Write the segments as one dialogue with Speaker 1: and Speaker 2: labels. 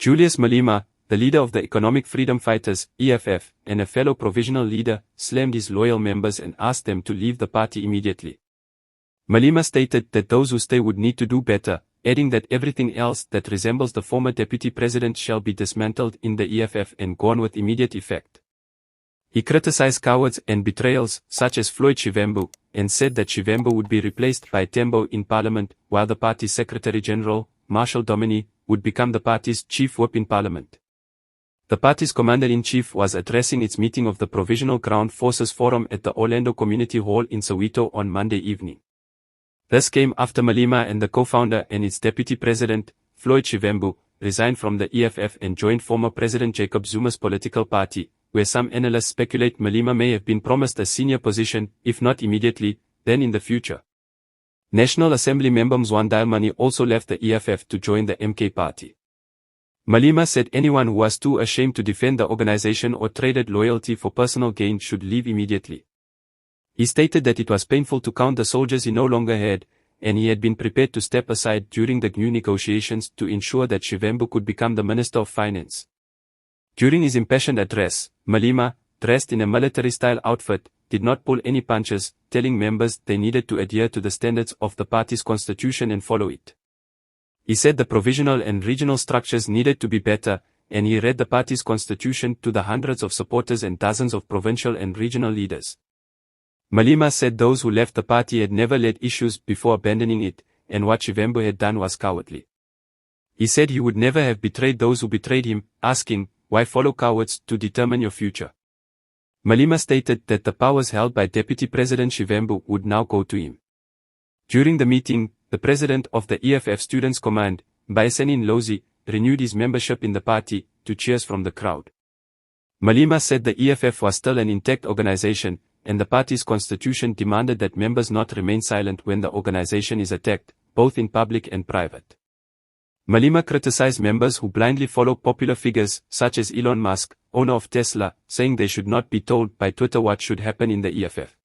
Speaker 1: Julius Malema, the leader of the Economic Freedom Fighters, EFF, and a fellow provisional leader, slammed his loyal members and asked them to leave the party immediately. Malema stated that those who stay would need to do better, adding that everything else that resembles the former deputy president shall be dismantled in the EFF and gone with immediate effect. He criticized cowards and betrayals, such as Floyd Shivambu, and said that Shivambu would be replaced by Tembo in parliament, while the party's Secretary-General, Marshall Domini, would become the party's chief whip in parliament. The party's commander-in-chief was addressing its meeting of the Provisional Ground Forces Forum at the Orlando Community Hall in Soweto on Monday evening. This came after Malema and the co-founder and its deputy president, Floyd Shivambu, resigned from the EFF and joined former President Jacob Zuma's political party, where some analysts speculate Malema may have been promised a senior position, if not immediately, then in the future. National Assembly member Mzwanda Mani also left the EFF to join the MK party. Malema said anyone who was too ashamed to defend the organization or traded loyalty for personal gain should leave immediately. He stated that it was painful to count the soldiers he no longer had, and he had been prepared to step aside during the new negotiations to ensure that Shivambu could become the Minister of Finance. During his impassioned address, Malema, dressed in a military-style outfit, did not pull any punches, telling members they needed to adhere to the standards of the party's constitution and follow it. He said the provisional and regional structures needed to be better, and he read the party's constitution to the hundreds of supporters and dozens of provincial and regional leaders. Malema said those who left the party had never led issues before abandoning it, and what Shivambu had done was cowardly. He said he would never have betrayed those who betrayed him, asking, "Why follow cowards to determine your future?" Malema stated that the powers held by Deputy President Shivambu would now go to him. During the meeting, the president of the EFF Students' Command, Mbaesanin Lozi, renewed his membership in the party, to cheers from the crowd. Malema said the EFF was still an intact organization, and the party's constitution demanded that members not remain silent when the organization is attacked, both in public and private. Malema criticized members who blindly follow popular figures, such as Elon Musk, owner of Tesla, saying they should not be told by Twitter what should happen in the EFF.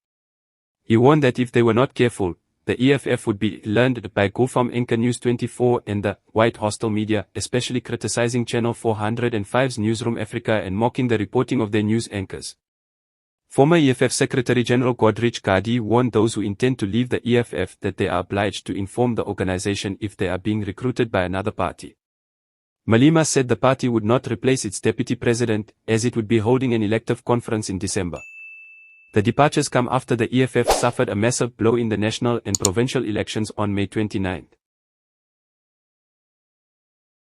Speaker 1: He warned that if they were not careful, the EFF would be learned by GoFarm anchor News 24 and the white hostile media, especially criticizing Channel 405's Newsroom Africa and mocking the reporting of their news anchors. Former EFF Secretary-General Godrich Kadi warned those who intend to leave the EFF that they are obliged to inform the organization if they are being recruited by another party. Malema said the party would not replace its deputy president, as it would be holding an elective conference in December. The departures come after the EFF suffered a massive blow in the national and provincial elections on May 29.